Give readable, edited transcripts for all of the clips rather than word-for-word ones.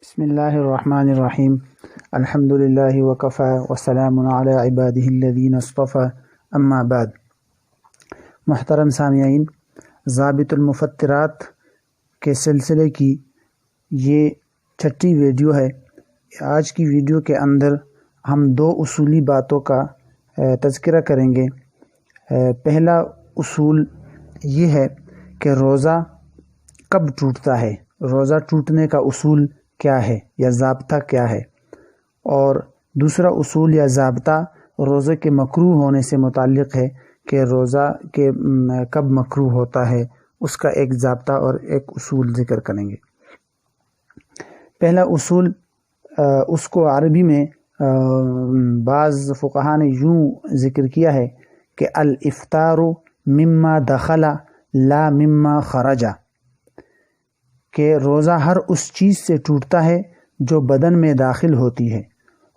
بسم اللہ الرحمن الرحیم الحمد للہ وکفی وسلام علی عبادہ الذین اصطفی اما بعد۔ محترم سامعین، ضابط المفطرات کے سلسلے کی یہ چھٹی ویڈیو ہے۔ آج کی ویڈیو کے اندر ہم دو اصولی باتوں کا تذکرہ کریں گے۔ پہلا اصول یہ ہے کہ روزہ کب ٹوٹتا ہے، روزہ ٹوٹنے کا اصول کیا ہے یا ضابطہ کیا ہے، اور دوسرا اصول یا ضابطہ روزے کے مکروہ ہونے سے متعلق ہے کہ روزہ کے کب مکروہ ہوتا ہے، اس کا ایک ضابطہ اور ایک اصول ذکر کریں گے۔ پہلا اصول اس کو عربی میں بعض فقہا نے یوں ذکر کیا ہے کہ الافطار مما دخل لا مما خرج، کہ روزہ ہر اس چیز سے ٹوٹتا ہے جو بدن میں داخل ہوتی ہے،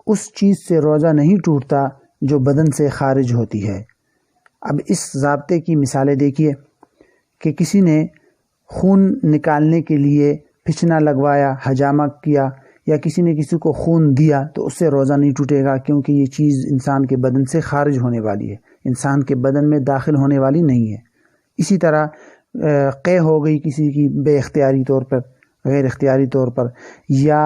اس چیز سے روزہ نہیں ٹوٹتا جو بدن سے خارج ہوتی ہے۔ اب اس ضابطے کی مثالیں دیکھیے کہ کسی نے خون نکالنے کے لیے پھچنا لگوایا، حجامہ کیا، یا کسی نے کسی کو خون دیا تو اس سے روزہ نہیں ٹوٹے گا، کیونکہ یہ چیز انسان کے بدن سے خارج ہونے والی ہے، انسان کے بدن میں داخل ہونے والی نہیں ہے۔ اسی طرح قے ہو گئی کسی کی بے اختیاری طور پر، غیر اختیاری طور پر، یا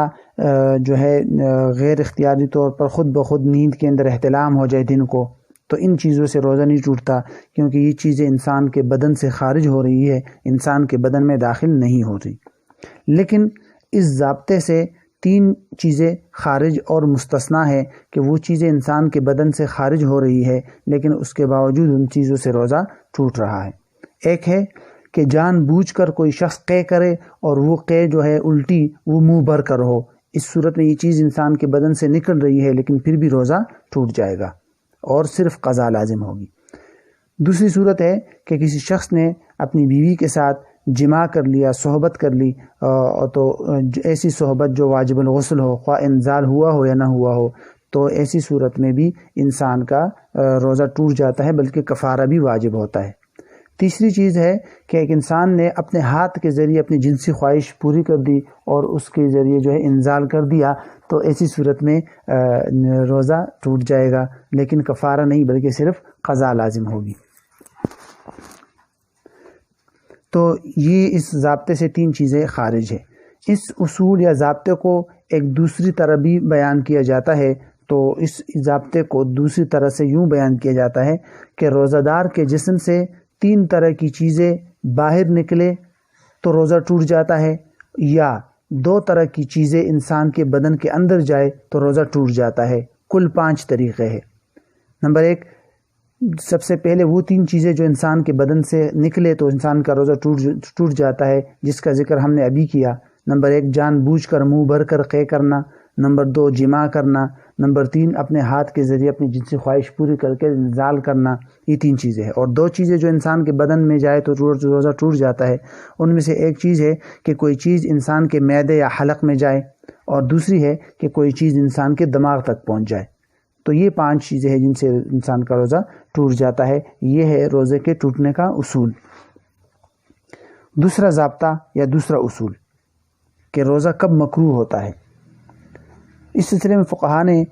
غیر اختیاری طور پر خود بخود نیند کے اندر احتلام ہو جائے دن کو، تو ان چیزوں سے روزہ نہیں ٹوٹتا، کیونکہ یہ چیزیں انسان کے بدن سے خارج ہو رہی ہے، انسان کے بدن میں داخل نہیں ہو رہی۔ لیکن اس ضابطے سے تین چیزیں خارج اور مستثنیٰ ہے کہ وہ چیزیں انسان کے بدن سے خارج ہو رہی ہے لیکن اس کے باوجود ان چیزوں سے روزہ ٹوٹ رہا ہے۔ ایک ہے کہ جان بوجھ کر کوئی شخص قے کرے اور وہ قے جو ہے الٹی وہ منہ بھر کر ہو، اس صورت میں یہ چیز انسان کے بدن سے نکل رہی ہے لیکن پھر بھی روزہ ٹوٹ جائے گا اور صرف قضا لازم ہوگی۔ دوسری صورت ہے کہ کسی شخص نے اپنی بیوی کے ساتھ جماع کر لیا، صحبت کر لی، تو ایسی صحبت جو واجب الغسل ہو، خواہ انزال ہوا ہو یا نہ ہوا ہو، تو ایسی صورت میں بھی انسان کا روزہ ٹوٹ جاتا ہے، بلکہ کفارہ بھی واجب ہوتا ہے۔ تیسری چیز ہے کہ ایک انسان نے اپنے ہاتھ کے ذریعے اپنی جنسی خواہش پوری کر دی اور اس کے ذریعے انزال کر دیا، تو ایسی صورت میں روزہ ٹوٹ جائے گا، لیکن کفارہ نہیں بلکہ صرف قضا لازم ہوگی۔ تو یہ اس ضابطے سے تین چیزیں خارج ہیں۔ اس اصول یا ضابطے کو ایک دوسری طرح بھی بیان کیا جاتا ہے، تو اس ضابطے کو دوسری طرح سے یوں بیان کیا جاتا ہے کہ روزہ دار کے جسم سے تین طرح کی چیزیں باہر نکلے تو روزہ ٹوٹ جاتا ہے، یا دو طرح کی چیزیں انسان کے بدن کے اندر جائے تو روزہ ٹوٹ جاتا ہے۔ کل 5 طریقے ہیں۔ نمبر 1، سب سے پہلے وہ تین چیزیں جو انسان کے بدن سے نکلے تو انسان کا روزہ ٹوٹ جاتا ہے، جس کا ذکر ہم نے ابھی کیا۔ نمبر 1، جان بوجھ کر منہ بھر کر قے کرنا۔ نمبر 2، جماع کرنا۔ نمبر 3، اپنے ہاتھ کے ذریعے اپنی جنسی خواہش پوری کر کے انزال کرنا۔ یہ 3 چیزیں ہیں، اور 2 چیزیں جو انسان کے بدن میں جائے تو روزہ ٹوٹ جاتا ہے۔ ان میں سے ایک چیز ہے کہ کوئی چیز انسان کے معدے یا حلق میں جائے، اور دوسری ہے کہ کوئی چیز انسان کے دماغ تک پہنچ جائے۔ تو یہ 5 چیزیں ہیں جن سے انسان کا روزہ ٹوٹ جاتا ہے۔ یہ ہے روزے کے ٹوٹنے کا اصول۔ دوسرا ضابطہ یا دوسرا اصول کہ روزہ کب مکروہ ہوتا ہے، اس سلسلے میں فقہا نے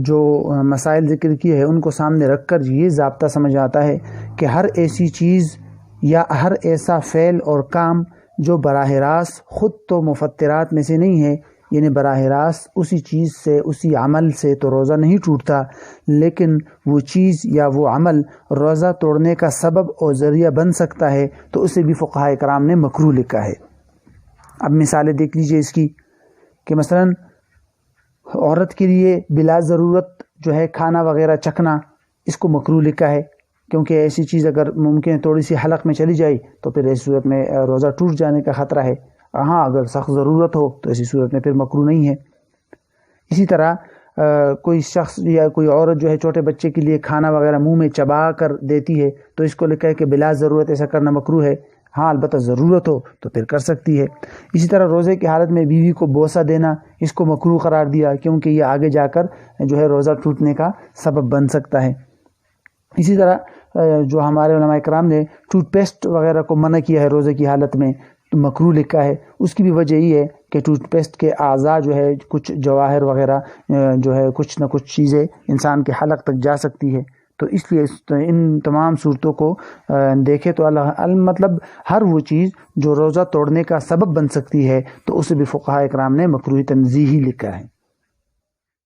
جو مسائل ذکر کیے ہیں ان کو سامنے رکھ کر یہ ضابطہ سمجھ آتا ہے کہ ہر ایسی چیز یا ہر ایسا فعل اور کام جو براہ راست خود تو مفطرات میں سے نہیں ہے، یعنی براہ راست اسی چیز سے، اسی عمل سے تو روزہ نہیں ٹوٹتا، لیکن وہ چیز یا وہ عمل روزہ توڑنے کا سبب اور ذریعہ بن سکتا ہے، تو اسے بھی فقہاء کرام نے مکروہ لکھا ہے۔ اب مثالیں دیکھ لیجئے اس کی کہ مثلاً عورت کے لیے بلا ضرورت کھانا وغیرہ چکھنا، اس کو مکروہ لکھا ہے، کیونکہ ایسی چیز اگر ممکن ہے تھوڑی سی حلق میں چلی جائے تو پھر ایسی صورت میں روزہ ٹوٹ جانے کا خطرہ ہے۔ ہاں اگر سخت ضرورت ہو تو ایسی صورت میں پھر مکروہ نہیں ہے۔ اسی طرح کوئی شخص یا کوئی عورت چھوٹے بچے کے لیے کھانا وغیرہ منہ میں چبا کر دیتی ہے تو اس کو لکھا ہے کہ بلا ضرورت ایسا کرنا مکروہ ہے۔ ہاں البتہ ضرورت ہو تو پھر کر سکتی ہے۔ اسی طرح روزے کی حالت میں بیوی کو بوسہ دینا، اس کو مکروہ قرار دیا، کیونکہ یہ آگے جا کر روزہ ٹوٹنے کا سبب بن سکتا ہے۔ اسی طرح جو ہمارے علماء کرام نے ٹوتھ پیسٹ وغیرہ کو منع کیا ہے روزے کی حالت میں، تو مکروہ لکھا ہے۔ اس کی بھی وجہ یہ ہے کہ ٹوتھ پیسٹ کے اعضاء جو ہے کچھ جواہر وغیرہ جو ہے کچھ نہ کچھ چیزیں انسان کے حلق تک جا سکتی ہے، تو اس لیے ان تمام صورتوں کو دیکھے تو مطلب ہر وہ چیز جو روزہ توڑنے کا سبب بن سکتی ہے تو اسے بھی فقہاء کرام نے مکروہ تنزیہی لکھا ہے۔